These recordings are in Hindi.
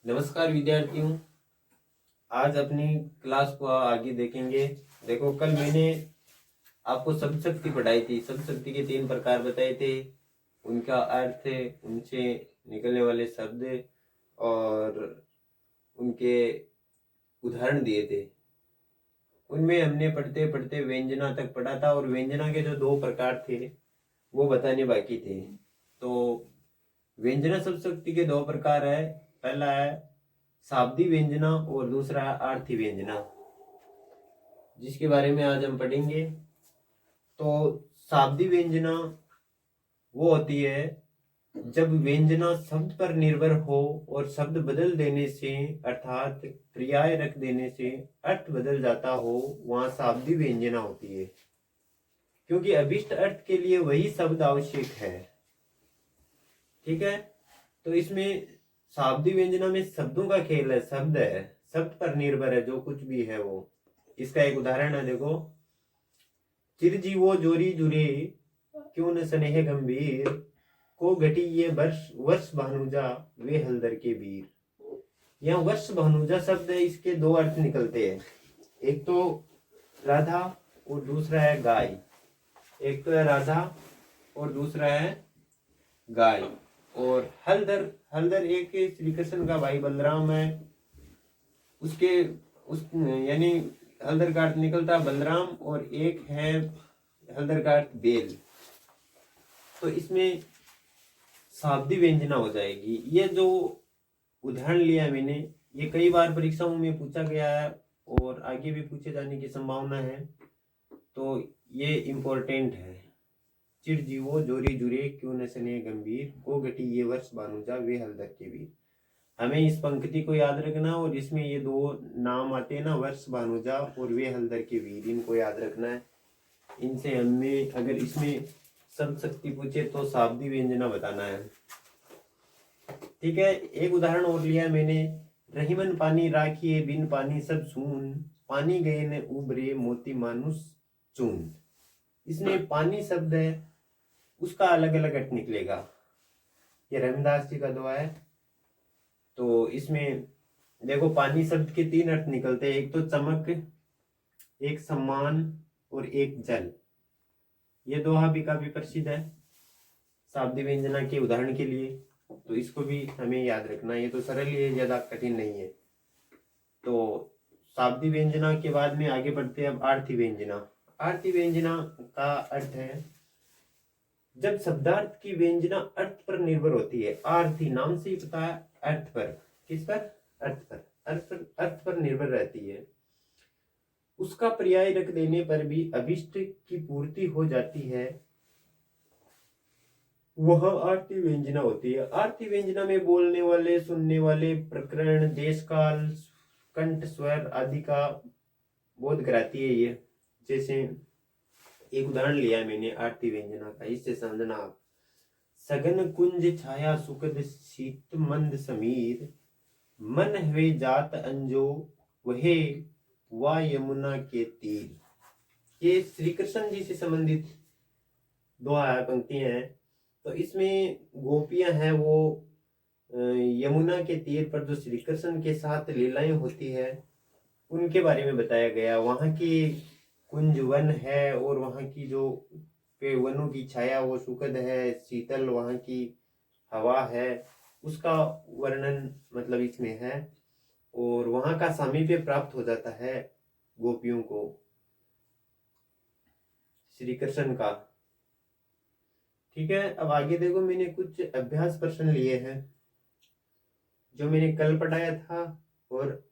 नमस्कार विद्यार्थियों। आज अपनी क्लास को आगे देखेंगे। देखो, कल मैंने आपको शब्द शक्ति पढ़ाई थी। शब्द शक्ति के 3 प्रकार बताए थे, उनका अर्थ, उनसे निकलने वाले शब्द और उनके उदाहरण दिए थे। उनमें हमने पढ़ते पढ़ते व्यंजना तक पढ़ा था और व्यंजना के जो 2 प्रकार थे वो बताने बाकी थे। तो व्यंजना शब्द शक्ति के 2 प्रकार है। पहला है शाब्दी व्यंजना और दूसरा है आर्थी व्यंजना, जिसके बारे में आज हम पढ़ेंगे। तो शाब्दी व्यंजना वो होती है जब व्यंजना शब्द पर निर्भर हो और शब्द बदल देने से अर्थात पर्याय रख देने से अर्थ बदल जाता हो, वहां शाब्दी व्यंजना होती है, क्योंकि अभिष्ट अर्थ के लिए वही शब्द आवश्यक है। ठीक है, तो इसमें शाब्दी व्यंजना में शब्दों का खेल है, शब्द है, शब्द पर निर्भर है जो कुछ भी है वो। इसका एक उदाहरण है, देखो। चिरजीवो जोरी जुरे क्यों न स्नेह गंभीर, को घटी ये वर्ष वर्ष भानुजा वे हलदर के वीर। यहाँ वर्ष भानुजा शब्द है, इसके 2 अर्थ निकलते हैं। एक तो राधा और दूसरा है गाय। एक तो है राधा और दूसरा है गाय। और हलदर, हलदर एक श्री कृष्ण का भाई बलराम है, उसके उस यानी हलदर का अर्थ निकलता बलराम, और एक है हलदर का अर्थ बेल। तो इसमें शाब्दी व्यंजना हो जाएगी। ये जो उदाहरण लिया मैंने, ये कई बार परीक्षाओं में पूछा गया है और आगे भी पूछे जाने की संभावना है, तो ये इम्पोर्टेंट है। चिरजीवो जोरी जुरे क्यों न स्नेह गंभीर, को घटी ये वर्ष भानुजा वे हलदर के वीर। हमें इस पंक्ति को याद रखना, और इसमें ये 2 नाम आते हैं ना, वर्ष भानुजा और वे हलदर के वीर, इनको याद रखना है। इनसे हमें अगर इसमें शब्द शक्ति पूछे तो शाब्दी व्यंजना बताना है। ठीक है, एक उदाहरण और लिया मैंने। रहीमन पानी राखिए बिन पानी सब सून, पानी गए न उबरे मोती मानुष चून। इसमें पानी शब्द है, उसका अलग अलग अर्थ निकलेगा। ये रविदास जी का दुआ है। तो इसमें देखो, पानी शब्द के 3 अर्थ निकलते हैं। एक तो चमक, एक सम्मान और एक जल। ये दोहा भी काफी प्रसिद्ध है शाब्दी व्यंजना के उदाहरण के लिए, तो इसको भी हमें याद रखना। ये तो सरल ही है, ज्यादा कठिन नहीं है। तो शाब्दी व्यंजना के बाद में आगे बढ़ते हैं अब आर्थी व्यंजना। आर्थी व्यंजना का अर्थ है जब शब्दार्थ की व्यंजना अर्थ पर निर्भर होती है। आर्थी नाम से ही पता है, अर्थ पर। किस पर? अर्थ पर। अर्थ पर निर्भर रहती है। उसका पर्याय रख देने पर भी अभिष्ट की पूर्ति हो जाती है, वह आरती व्यंजना होती है। आरती व्यंजना में बोलने वाले, सुनने वाले, प्रकरण, देश काल, कंठ, स्वर आदि का बोध कराती है ये। जैसे एक उदाहरण लिया मैंने आरती व्यंजना का, इससे समझना आप। सघन कुंज छाया सुखद शीत मंद समीर, मन हुए जात अंजो वहे वा यमुना के तीर। ये श्री कृष्ण जी से संबंधित 2 पंक्तियां हैं। तो इसमें गोपियां हैं, वो यमुना के तीर पर जो श्री कृष्ण के साथ लीलाएं होती है उनके बारे में बताया गया। वहां की कुंज वन है और वहां की जो वनों की छाया वो सुखद है, शीतल वहां की हवा है, उसका वर्णन मतलब इसमें है। और वहां का सामीप्य प्राप्त हो जाता है गोपियों को श्री कृष्ण का। ठीक है, अब आगे देखो, मैंने कुछ अभ्यास प्रश्न लिए हैं जो मैंने कल पढ़ाया था, और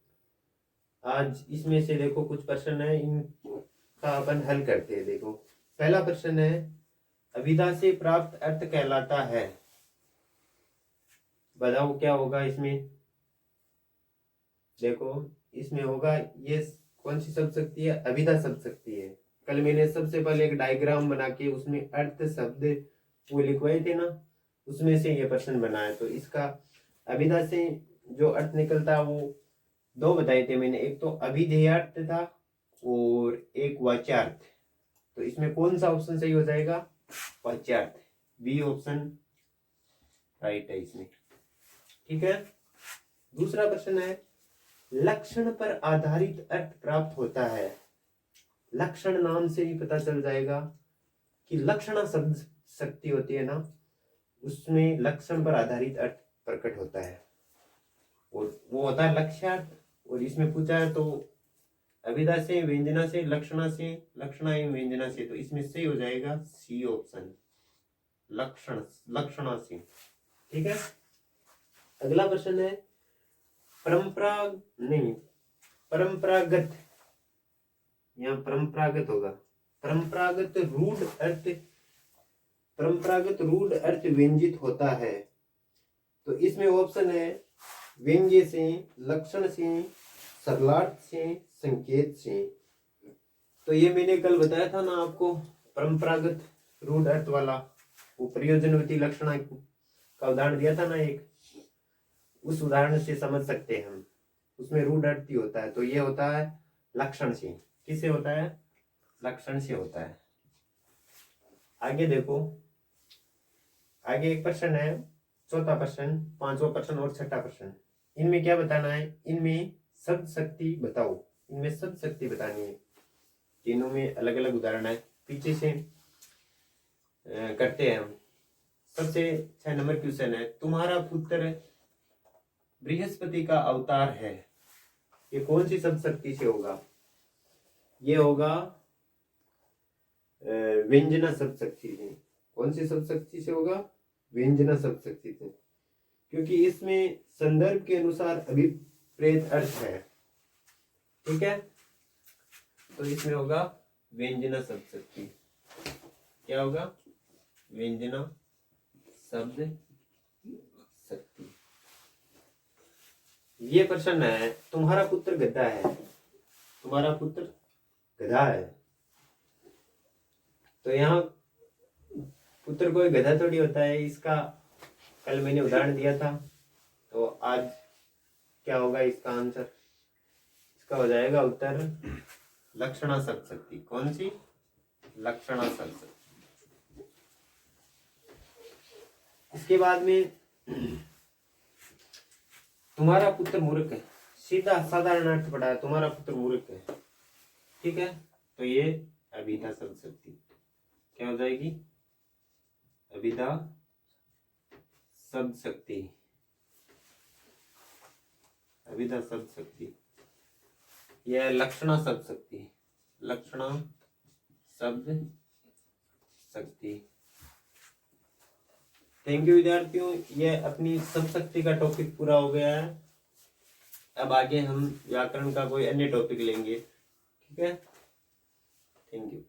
आज इसमें से देखो कुछ प्रश्न है, इनका अपन हल करते हैं। देखो, पहला प्रश्न है, अभिधा से प्राप्त अर्थ कहलाता है। बताओ क्या होगा इसमें। देखो, इसमें होगा, ये कौन सी शब्द शक्ति है? अभिधा शब्द शक्ति है। कल मैंने सबसे पहले एक डायग्राम बना के उसमें अर्थ शब्द वो लिखवाए थे ना, उसमें से ये प्रश्न बनाया। तो इसका अभिधा से जो अर्थ निकलता है वो 2 बताए थे मैंने। एक तो अभिधेयार्थ था और एक वाच्यार्थ। तो इसमें कौन सा ऑप्शन सही हो जाएगा? वाच्यार्थ। बी ऑप्शन राइट है इसमें। ठीक है, दूसरा प्रश्न है, लक्षण पर आधारित अर्थ प्राप्त होता है। लक्षण नाम से ही पता चल जाएगा कि लक्षणा शब्द शक्ति होती है ना, उसमें लक्षण पर आधारित अर्थ प्रकट होता है और वो होता है लक्ष्यार्थ। और इसमें पूछा है तो अभिधा से, व्यंजना से, लक्षणा से, लक्षणा एवं व्यंजना से, तो इसमें सही हो जाएगा सी ऑप्शन, लक्षण, लक्षणा से। ठीक है। अगला प्रश्न है, परंपरागत, यहाँ परंपरागत होगा, परंपरागत रूढ़ अर्थ व्यंजित होता है। तो इसमें ऑप्शन है व्यंग्य से, लक्षण से, सरलार्थ से, संकेत से। तो ये मैंने कल बताया था ना आपको, परंपरागत रूढ़ अर्थ वाला, वो प्रयोजनवती लक्षणा का उदाहरण दिया था ना एक, उस उदाहरण से समझ सकते हैं हम। उसमें रूढ़ अर्थ ही होता है, तो ये होता है लक्षण से। किससे होता है? लक्षण से होता है। आगे देखो, आगे एक प्रश्न है, चौथा प्रश्न, पांचवा प्रश्न और छठा प्रश्न। इनमें क्या बताना है? इनमें शब्द शक्ति बताओ, इनमें शब्द शक्ति बतानी है। तीनों में अलग अलग उदाहरण है, पीछे से करते हैं हम। सबसे 6 नंबर क्वेश्चन है, तुम्हारा पुत्र बृहस्पति का अवतार है, ये कौन सी शब्द शक्ति से होगा? ये होगा व्यंजना शब्द शक्ति से। कौन सी शब्द शक्ति से होगा? व्यंजना शब्द शक्ति से, क्योंकि इसमें संदर्भ के अनुसार अभिप्रेत अर्थ है। ठीक है, तो इसमें होगा व्यंजना शब्द शक्ति। क्या होगा? व्यंजना शब्द शक्ति। ये प्रश्न है, तुम्हारा पुत्र गधा है, तुम्हारा पुत्र गधा है, तो यहाँ पुत्र कोई गधा थोड़ी होता है। इसका कल मैंने उदाहरण दिया था, तो आज क्या होगा इसका आंसर? इसका हो जाएगा उत्तर लक्षणा शब्द शक्ति। कौन सी? लक्षणा शब्द शक्ति। इसके बाद में तुम्हारा पुत्र मूर्ख है, सीधा साधारण अर्थ पड़ा है, तुम्हारा पुत्र मूर्ख है। ठीक है, तो ये अभिधा शब्द शक्ति क्या हो जाएगी? अभिधा शब्द शक्ति, अभिधा शब्द शक्ति। यह लक्षणा शब्द शक्ति, लक्षणा शब्द शक्ति। थैंक यू विद्यार्थियों, यह अपनी शब्द शक्ति का टॉपिक पूरा हो गया है। अब आगे हम व्याकरण का कोई अन्य टॉपिक लेंगे। ठीक है, थैंक यू।